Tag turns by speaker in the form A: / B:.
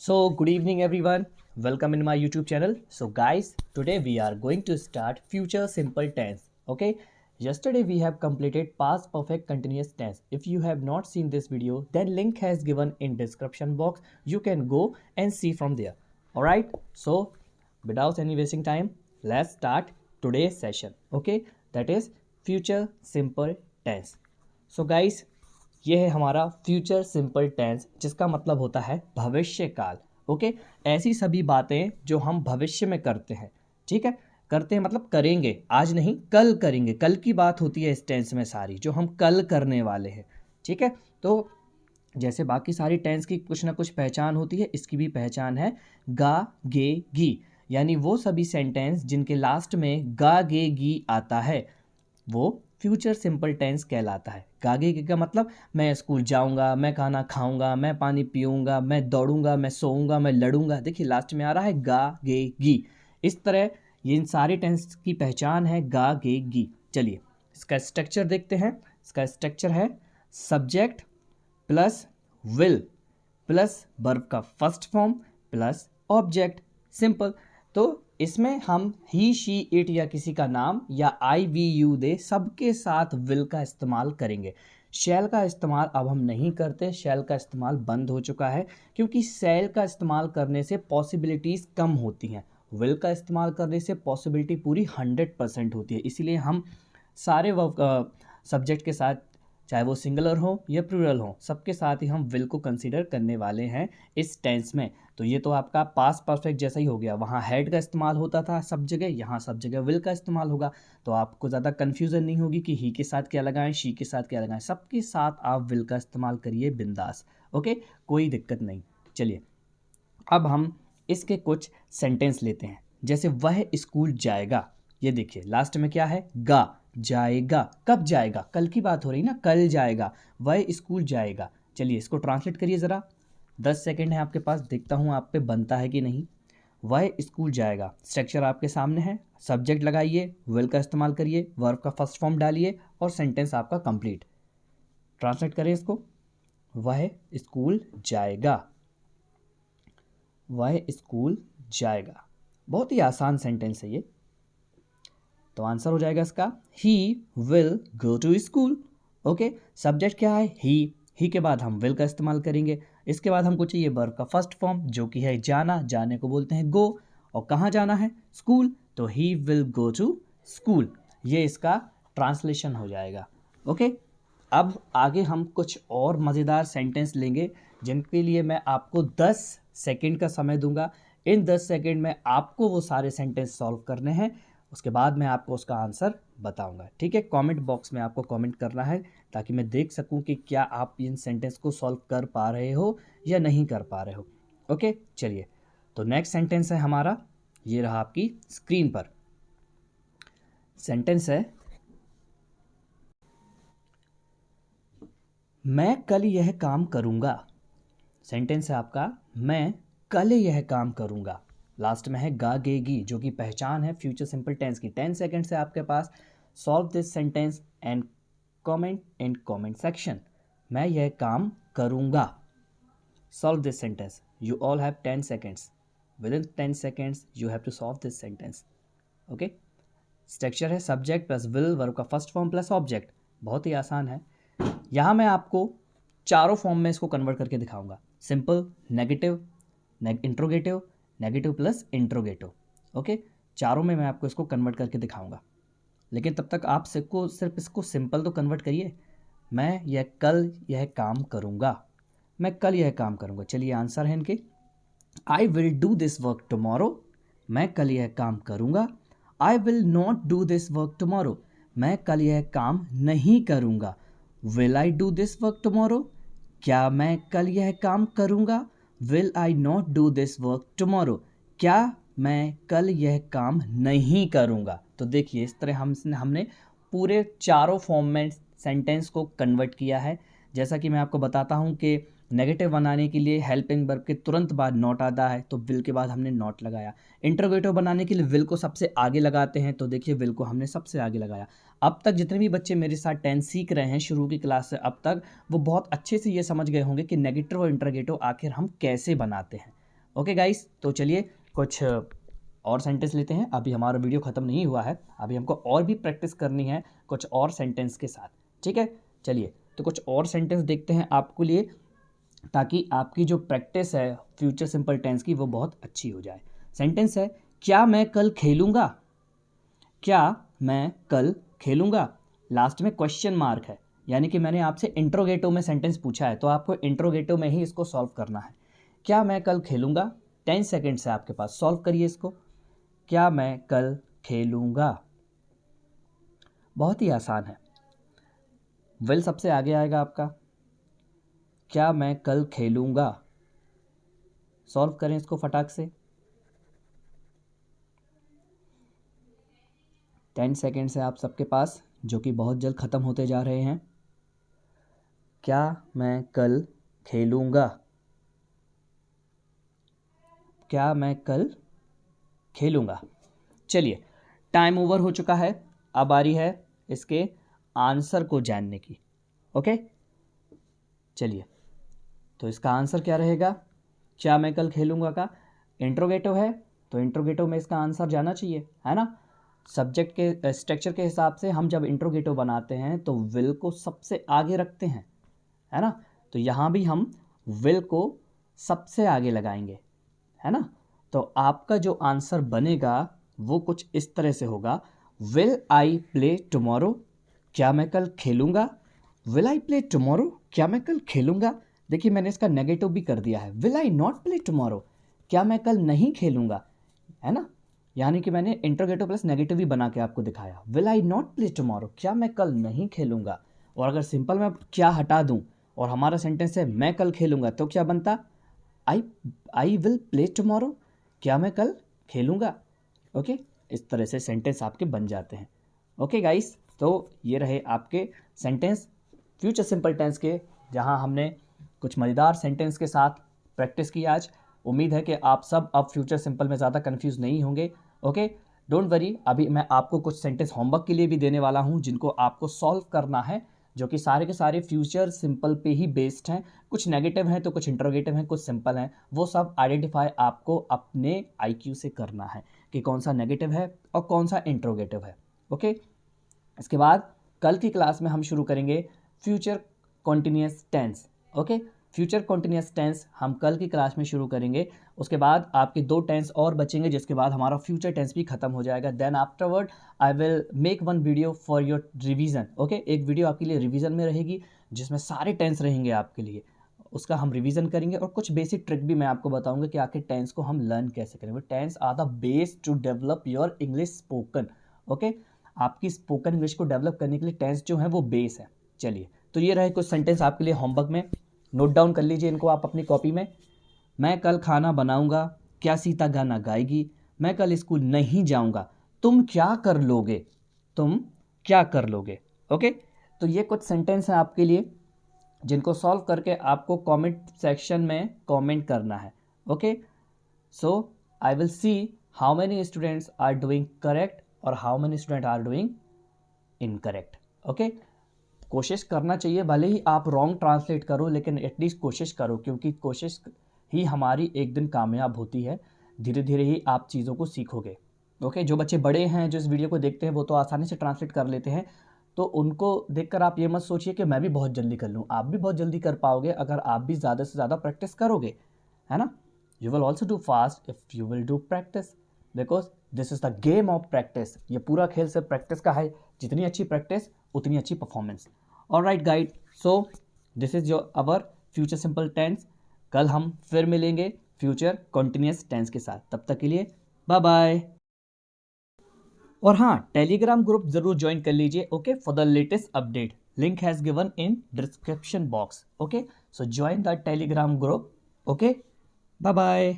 A: So, good evening, everyone. Welcome in my YouTube channel. So, guys, today we are going to start future simple tense. Okay. Yesterday we have completed past perfect continuous tense. If you have not seen this video, then link has given in description box. You can go and see from there. All right. So, without any wasting time, let's start today's session. Okay. That is future simple tense. So, guys, ये है हमारा future simple tense जिसका मतलब होता है भविष्य काल। Okay, ऐसी सभी बातें जो हम भविष्य में करते हैं। ठीक है, करते हैं मतलब करेंगे, आज नहीं कल करेंगे, कल की बात होती है इस टेंस में सारी जो हम कल करने वाले हैं। ठीक है, तो जैसे बाकी सारी टेंस की कुछ ना कुछ पहचान होती है, इसकी भी पहचान है गा गे गी, यानी वो सभी सेंटेंस जिनके लास्ट में गा गे गी आता है वो फ्यूचर सिंपल टेंस कहलाता है। गागे का मतलब मैं स्कूल जाऊंगा, मैं खाना खाऊंगा, मैं पानी पीऊंगा, मैं दौड़ूंगा, मैं सोऊंगा, मैं लड़ूंगा। देखिए लास्ट में आ रहा है गा गे गी। इस तरह ये इन सारे टेंस की पहचान है गा गे गी। चलिए इसका स्ट्रक्चर देखते हैं। इसका स्ट्रक्चर है subject plus will plus verb का first form plus object. Simple. तो इसमें हम ही शी इट या किसी का नाम या आई वी यू दे सबके साथ विल का इस्तेमाल करेंगे। शैल का इस्तेमाल अब हम नहीं करते, शैल का इस्तेमाल बंद हो चुका है क्योंकि शैल का इस्तेमाल करने से पॉसिबिलिटीज़ कम होती हैं। विल का इस्तेमाल करने से पॉसिबिलिटी पूरी 100% होती है। इसीलिए हम सारे सब्जेक्ट के साथ, चाहे वो सिंगुलर हो या प्लूरल हो, सबके साथ ही हम विल को कंसीडर करने वाले हैं इस टेंस में। तो ये तो आपका पास्ट परफेक्ट जैसा ही हो गया। वहाँ हैड का इस्तेमाल होता था सब जगह, यहाँ सब जगह विल का इस्तेमाल होगा। तो आपको ज़्यादा कन्फ्यूज़न नहीं होगी कि ही के साथ क्या लगाएं, शी के साथ क्या लगाएं। सबके साथ आप विल का इस्तेमाल करिए बिंदास। ओके, कोई दिक्कत नहीं। चलिए अब हम इसके कुछ सेंटेंस लेते हैं। जैसे वह स्कूल जाएगा, ये देखिए लास्ट में क्या है, गा। जाएगा, कब जाएगा, कल की बात हो रही ना, कल जाएगा। वह स्कूल जाएगा। चलिए इसको ट्रांसलेट करिए ज़रा। 10 सेकेंड है आपके पास, देखता हूँ आप पे बनता है कि नहीं। वह स्कूल जाएगा, स्ट्रक्चर आपके सामने है। सब्जेक्ट लगाइए, विल का इस्तेमाल करिए, वर्ब का फर्स्ट फॉर्म डालिए और सेंटेंस आपका कंप्लीट। ट्रांसलेट करें इसको। वह स्कूल जाएगा, वह स्कूल जाएगा। बहुत ही आसान सेंटेंस है ये। तो आंसर हो जाएगा इसका he will go to school. Okay, subject क्या है, ही के बाद हम विल का इस्तेमाल करेंगे। इसके बाद हमको चाहिए वर्ब का फर्स्ट फॉर्म जो कि है जाना, जाने को बोलते हैं गो। और कहाँ जाना है, स्कूल। तो he will go to school, ये इसका ट्रांसलेशन हो जाएगा। ओके, अब आगे हम कुछ और मज़ेदार सेंटेंस लेंगे जिनके लिए मैं आपको 10 सेकंड का समय दूंगा। इन 10 सेकंड में आपको वो सारे सेंटेंस सॉल्व करने हैं। उसके बाद मैं आपको उसका आंसर बताऊंगा। ठीक है, कमेंट बॉक्स में आपको कमेंट करना है ताकि मैं देख सकूं कि क्या आप इन सेंटेंस को सॉल्व कर पा रहे हो या नहीं कर पा रहे हो। ओके, चलिए तो नेक्स्ट सेंटेंस है हमारा, ये रहा आपकी स्क्रीन पर। सेंटेंस है मैं कल यह काम करूंगा। सेंटेंस है आपका मैं कल यह काम करूंगा। लास्ट में है गा गे गी जो कि पहचान है फ्यूचर सिंपल टेंस की। 10 सेकेंड से आपके पास। Solve this sentence and comment in comment section. मैं यह काम करूंगा। Solve this sentence. You all have 10 seconds. Within 10 seconds you have to solve this sentence. Okay, structure है सब्जेक्ट प्लस विल, वर्ब का first form plus object. बहुत ही आसान है। यहाँ मैं आपको चारों फॉर्म में इसको कन्वर्ट करके दिखाऊंगा। Simple, negative, interrogative, negative plus interrogative. Okay, चारों में मैं आपको इसको कन्वर्ट करके दिखाऊंगा। लेकिन तब तक आप सिर्फ इसको सिंपल तो कन्वर्ट करिए। मैं यह काम करूँगा, मैं कल यह काम करूँगा। चलिए आंसर है इनके। I will do this work tomorrow, मैं कल यह काम करूँगा। I will not do this work tomorrow, मैं कल यह काम नहीं करूँगा। Will I do this work tomorrow, क्या मैं कल यह काम करूँगा। Will I not do this work tomorrow, क्या मैं कल यह काम नहीं करूँगा। तो देखिए इस तरह हमने पूरे चारों फॉर्म में सेंटेंस को कन्वर्ट किया है। जैसा कि मैं आपको बताता हूँ कि नेगेटिव बनाने के लिए हेल्पिंग वर्ब के तुरंत बाद नॉट आता है, तो विल के बाद हमने नॉट लगाया। इंटरोगेटिव बनाने के लिए विल को सबसे आगे लगाते हैं, तो देखिए विल को हमने सबसे आगे लगाया। अब तक जितने भी बच्चे मेरे साथ टेंस सीख रहे हैं शुरू की क्लास से अब तक, वो बहुत अच्छे से ये समझ गए होंगे कि नेगेटिव और इंटरोगेटिव आखिर हम कैसे बनाते हैं। ओके गाइस, तो चलिए कुछ और सेंटेंस लेते हैं। अभी हमारा वीडियो ख़त्म नहीं हुआ है, अभी हमको और भी प्रैक्टिस करनी है कुछ और सेंटेंस के साथ, ठीक है। चलिए तो कुछ और सेंटेंस देखते हैं आपके लिए, ताकि आपकी जो प्रैक्टिस है फ्यूचर सिंपल टेंस की वो बहुत अच्छी हो जाए। सेंटेंस है, क्या मैं कल खेलूँगा? क्या मैं कल खेलूँगा? लास्ट में क्वेश्चन मार्क है, यानी कि मैंने आपसे इंट्रोगेटिव में सेंटेंस पूछा है, तो आपको इंट्रोगेटिव में ही इसको सॉल्व करना है। क्या मैं कल खेलूँगा? 10 सेकेंड्स है आपके पास, सॉल्व करिए इसको। क्या मैं कल खेलूँगा? बहुत ही आसान है। विल सबसे आगे आएगा आपका। क्या मैं कल खेलूँगा? सॉल्व करें इसको फटाक से। 10 सेकेंड्स है आप सबके पास, जो कि बहुत जल्द ख़त्म होते जा रहे हैं। क्या मैं कल खेलूँगा? क्या मैं कल खेलूँगा? चलिए, टाइम ओवर हो चुका है, अब बारी है इसके आंसर को जानने की। ओके, चलिए तो इसका आंसर क्या रहेगा? क्या मैं कल खेलूँगा का इंट्रोगेटिव है, तो इंट्रोगेटिव में इसका आंसर जाना चाहिए, है ना। सब्जेक्ट के स्ट्रक्चर के हिसाब से हम जब इंट्रोगेटिव बनाते हैं तो विल को सबसे आगे रखते हैं, है ना। तो यहाँ भी हम विल को सबसे आगे लगाएंगे, है ना। तो आपका जो आंसर बनेगा वो कुछ इस तरह से होगा, विल आई प्ले टुमारो? क्या मैं कल खेलूँगा? Will I play tomorrow? क्या मैं कल खेलूँगा? देखिए मैंने इसका नेगेटिव भी कर दिया है, will I not play tomorrow? क्या मैं कल नहीं खेलूँगा, है ना। यानी कि मैंने इंट्रोगेटिव प्लस नेगेटिव भी बना के आपको दिखाया। Will I not play tomorrow? क्या मैं कल नहीं खेलूँगा? और अगर सिंपल मैं क्या हटा दूँ और हमारा सेंटेंस है मैं कल खेलूँगा, तो क्या बनता? I will play tomorrow? क्या मैं कल खेलूँगा? ओके, इस तरह से सेंटेंस आपके बन जाते हैं। ओके गाइस, तो ये रहे आपके सेंटेंस फ्यूचर सिंपल टेंस के, जहां हमने कुछ मज़ेदार सेंटेंस के साथ प्रैक्टिस की आज। उम्मीद है कि आप सब अब फ्यूचर सिंपल में ज़्यादा कंफ्यूज नहीं होंगे। ओके, डोंट वरी, अभी मैं आपको कुछ सेंटेंस होमवर्क के लिए भी देने वाला हूं, जिनको आपको सॉल्व करना है, जो कि सारे के सारे फ्यूचर सिंपल पे ही बेस्ड हैं। कुछ नेगेटिव हैं तो कुछ इंट्रोगेटिव हैं, कुछ सिंपल हैं। वो सब आइडेंटिफाई आपको अपने IQ से करना है कि कौन सा नेगेटिव है और कौन सा इंट्रोगेटिव है। ओके, इसके बाद कल की क्लास में हम शुरू करेंगे future continuous tense. Okay, future continuous tense हम कल की क्लास में शुरू करेंगे। उसके बाद आपके 2 टेंस और बचेंगे, जिसके बाद हमारा फ्यूचर टेंस भी खत्म हो जाएगा। Then afterward I will make one video for your revision. Okay, एक वीडियो आपके लिए रिवीजन में रहेगी, जिसमें सारे टेंस रहेंगे आपके लिए, उसका हम रिवीजन करेंगे और कुछ बेसिक ट्रिक भी मैं आपको बताऊंगा कि आखिर टेंस को हम लर्न कैसे करेंगे। Tense are the base to develop your English spoken. Okay, आपकी स्पोकन इंग्लिश को डेवलप करने के लिए टेंस जो है वो बेस है। चलिए, तो ये रहे कुछ सेंटेंस आपके लिए होमवर्क में, नोट डाउन कर लीजिए इनको आप अपनी कॉपी में। मैं कल खाना बनाऊंगा? क्या सीता गाना गाएगी? मैं कल स्कूल नहीं जाऊंगा, तुम क्या कर लोगे? तुम क्या कर लोगे? ओके, तो ये कुछ सेंटेंस हैं आपके लिए, जिनको सॉल्व करके आपको कमेंट सेक्शन में कमेंट करना है। Okay, so I will see how many students are doing correct और how many student are doing incorrect. Okay, कोशिश करना चाहिए, भले ही आप रॉन्ग ट्रांसलेट करो, लेकिन एटलीस्ट कोशिश करो, क्योंकि कोशिश ही हमारी एक दिन कामयाब होती है। धीरे धीरे ही आप चीज़ों को सीखोगे। ओके, जो बच्चे बड़े हैं जो इस वीडियो को देखते हैं वो तो आसानी से ट्रांसलेट कर लेते हैं, तो उनको देखकर आप ये मत सोचिए कि मैं भी बहुत जल्दी कर लूँ। आप भी बहुत जल्दी कर पाओगे अगर आप भी ज़्यादा से ज़्यादा प्रैक्टिस करोगे, है ना। You will also do fast if you will do practice, because this is the game of practice. ये पूरा खेल सिर्फ प्रैक्टिस का है, जितनी अच्छी प्रैक्टिस उतनी अच्छी performance. Alright guide, so this is your our future simple tense. कल हम फिर मिलेंगे फ्यूचर कॉन्टिन्यूअस टेंस के साथ, तब तक के लिए बाय बाय। और हाँ, टेलीग्राम ग्रुप जरूर ज्वाइन कर लीजिए, okay, for the latest update. Link has given in description box. Okay, so join the Telegram group. Okay, bye bye.